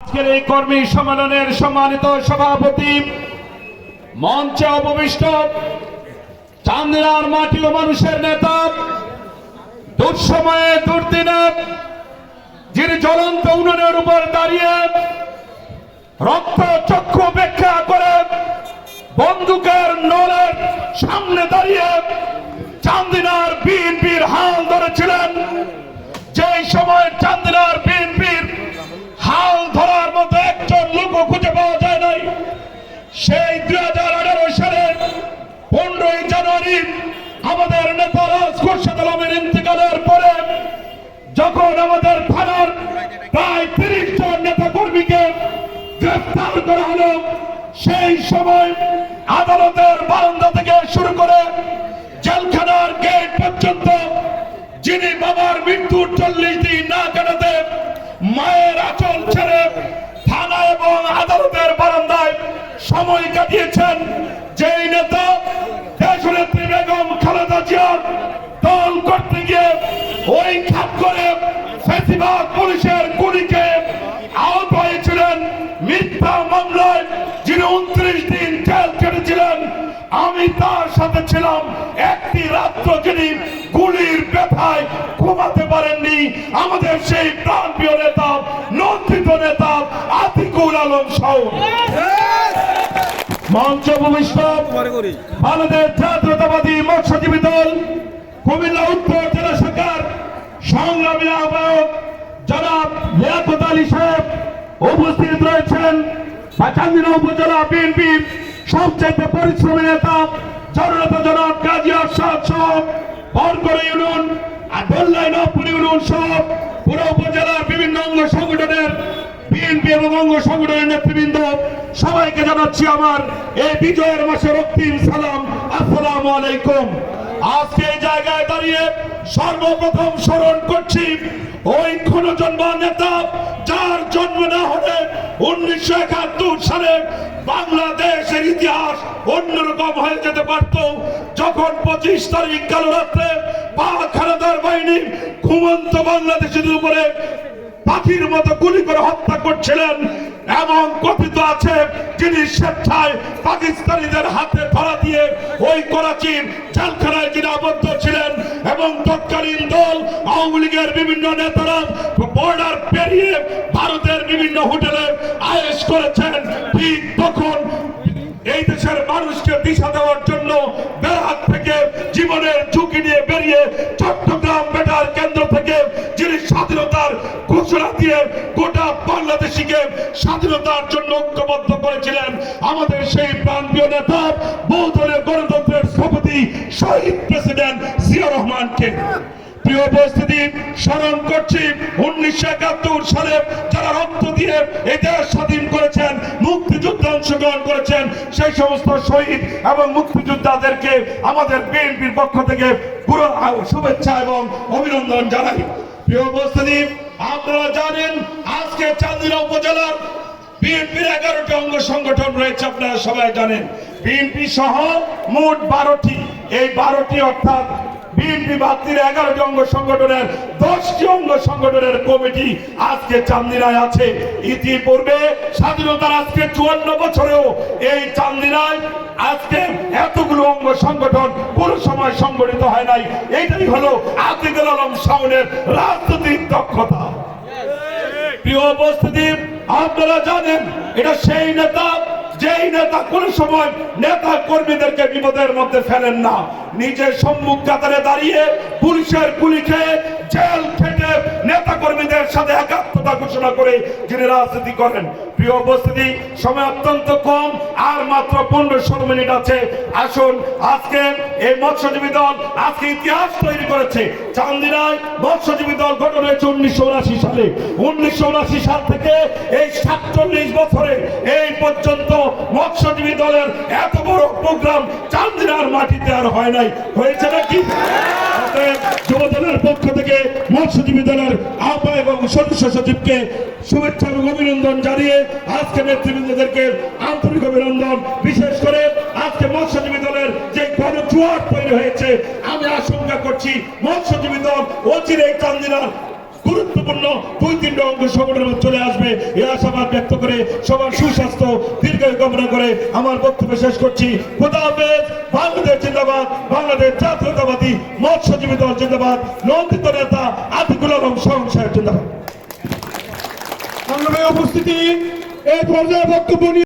আজকের এই কর্মী সম্মেলনের সম্মানিত সভাপতি, মঞ্চে উপবিষ্ট চান্দিনার মাটি ও মানুষের নেতা, দুঃসময়ে দুর্দিনে যিনি জ্বলন্ত উনুনের উপর দাঁড়িয়ে রক্ত চক্ষু উপেক্ষা করে বন্দুকের নলের সামনে দাঁড়িয়ে চান্দিনার বিএনপির হাল ধরেছিলেন। যেই সময় চান্দিনার বিএনপির হাল ধরার মতো একজন লোক খুঁজে পাওয়া যায় নাই, সেই 2018 সালের 15ই জানুয়ারি আমাদের নেতা রাজ খুরশেদ আলমের ইন্তেকালের পরে যখন আমাদের থানার প্রায় 30 জন নেতা কর্মীকে গ্রেফতার করা হলো, সেই সময় আদালতের বারান্দা থেকে শুরু করে জেলখানার গেট পর্যন্ত যিনি বাবার মৃত্যুর 40 দিন না কাটাতে মায়ের আঁচল ছেড়ে থানা এবং আদালতের বারান্দায় সময় কাটিয়েছেন, যেই নেতা দেশনেত্রী বেগম খালেদা জিয়ার দল করতে গিয়ে ওই খাপ করে ফেসিবাদ পুলিশের গুলিকে আহত হয়েছিলেন, মিথ্যা মামলায় যিনি 29 দিন জেল কেটেছিলেন, আমি তার সাথে ছিলাম। একটি রাত্র যিনি গুলির ব্যথায় ঘুমাতে পারেননি, আমাদের সেই প্রাণপ্রিয় নেতা, নন্দিত নেতা আতিকুল আলম শাওন। মঞ্চ ভূমিষ্ঠ বাংলাদেশ জাতীয়তাবাদী মৎস্যজীবী দল কুমিল্লা উত্তর জেলা শাখার সংগ্রামী আহ্বায়ক জনাব লিয়াকত আলী সাহেব উপস্থিত রয়েছেন। চান্দিনা উপজেলা বিএনপির সবচেয়ে পরিশ্রমী নেতা জননেতা জনাব কাজী আরশাদ সহ বরগড় ইউনিয়ন আর বল্লাই নবপুর ইউনিয়ন সহ পুরো উপজেলার বিভিন্ন অঙ্গ সংগঠনের বিএনপি এবং অঙ্গ সংগঠনের নেতৃবৃন্দ, সবাইকে জানাচ্ছি আমার এই বিজয়ের মাসে রক্তিম সালাম, আসসালামু আলাইকুম। আজকে এই জায়গায় দাঁড়িয়ে সর্বপ্রথম স্মরণ করছি ওই ক্ষণজন্ম নেতা যার জন্ম না হলে 1971 সালে বাংলাদেশের ইতিহাস অন্যরকম হয়ে যেতে পারত, যখন 25 তারিখ কালো রাত্রে পাক খালেদার বাহিনী ঘুমন্ত বাংলাদেশের উপরে পাখির মতো গুলি করে হত্যা করছিলেন। এবং কথিত আছে যিনি স্বেচ্ছায় পাকিস্তানিদের হাতে ধরা দিয়ে ওই করাচির জেলখানায় যিনি আবদ্ধ ছিলেন, এবং তৎকালীন দল আওয়ামী লীগের বিভিন্ন নেতারা বর্ডার পেরিয়ে ভারতের বিভিন্ন হোটেলে আয়েশ করেছেন। ঠিক তখন এই দেশের মানুষকে দিশা দেওয়ার জন্য বেড়াত থেকে জীবনের ঝুঁকি নিয়ে বেরিয়ে চট্টগ্রাম বেতার কেন্দ্র থেকে যিনি স্বাধীনতার ঘোষণা দিয়ে গোটা বাংলাদেশিকে স্বাধীনতার জন্য ঐক্যবদ্ধ করেছিলেন, আমাদের সেই প্রাণপ্রিয় নেতা বহুদলীয় গণতন্ত্রের স্থপতি শহীদ প্রেসিডেন্ট জিয়া রহমানকে। প্রিয় উপস্থিতি, স্মরণ করছি 1971 সালে যারা রক্ত দিয়ে এই দেশ স্বাধীন করেছেন, মুক্তিযুদ্ধে অংশগ্রহণ করেছেন, সেই সমস্ত শহীদ এবং মুক্তিযোদ্ধাদেরকে আমাদের বিএনপির পক্ষ থেকে পুরো শুভেচ্ছা এবং অভিনন্দন জানাই। প্রিয় উপস্থিতি, আপনারা জানেন আজকে চান্দিনা উপজেলার বিএনপির 11টি অঙ্গ সংগঠন রয়েছে, আপনারা সবাই জানেন। বিএনপি সহ মোট 12টি, এই 12টি অর্থাৎ বিএনপি বাতির 11টি অঙ্গ সংগঠনের 10টি অঙ্গ সংগঠনের কমিটি আজকে চান্দিনায় আছে। ইতিপূর্বে স্বাধীনতার আজকে 54 বছরেও এই চান্দিনায় আজকে এতগুলো অঙ্গ সংগঠন কোন সময় সংগঠিত হয় নাই। এইটাই হলো আতিকুল আলম শাওনের রাজনৈতিক দক্ষতা। প্রিয় উপস্থিতি, আপনারা জানেন এটা সেই নেতা যেই নেতা কোন সময় নেতা কর্মীদেরকে বিপদের মধ্যে ফেলেন না, নিজের সম্মুখ কাতারে দাঁড়িয়ে পুলিশের গুলি খেয়ে জেল খেটে নেতা কর্মীদের সাথে একাত্মতা ঘোষণা করে যিনি রাজনীতি করেন। প্রিয় উপস্থিতি, সময় অত্যন্ত কম, আর মাত্র 15-16 মিনিট আছে। আসুন, আজকে এই মৎস্যজীবী দল আজকে ইতিহাস তৈরি করেছে। চান্দিনায় মৎস্যজীবী দল গঠন হয়েছে 1979 সালে। 1979 সাল থেকে এই 47 বছরে এই পর্যন্ত মৎস্যজীবী দলের এত বড় প্রোগ্রাম চান্দিনার মাটিতে আর হয় নাই। হয়েছে নাকি? যুব দলের পক্ষ থেকে মৎস্যজীবী দলের আহ্বায়ক এবং সদস্য সচিবকে শুভেচ্ছা এবং অভিনন্দন জানিয়ে আজকে নেতৃবৃন্দদেরকে আন্তরিক অভিনন্দন। বিশেষ করে আজকে মৎস্যজীবী দলের যে গণজোয়ার তৈরি হয়েছে, আমি আশঙ্কা করছি মৎস্যজীবী দল অচিরেই চান্দিনার গুরুত্বপূর্ণ 2-3টা অঙ্গ সংগঠনের চলে আসবে এই আশাবাদ ব্যক্ত করে সবার সুস্বাস্থ্য দীর্ঘায়ু কামনা করে আমার বক্তব্য শেষ করছি। খোদা হাফেজ। বাংলাদেশ জিন্দাবাদ, বাংলাদেশ জাতীয়তাবাদী মৎস্যজীবী দল জিন্দাবাদ, নন্দিত নেতা আতিকুল আলম শাওন সাহেব জিন্দাবাদ। সংগ্রামে উপস্থিতি এই পর্যায়ে বক্তব্য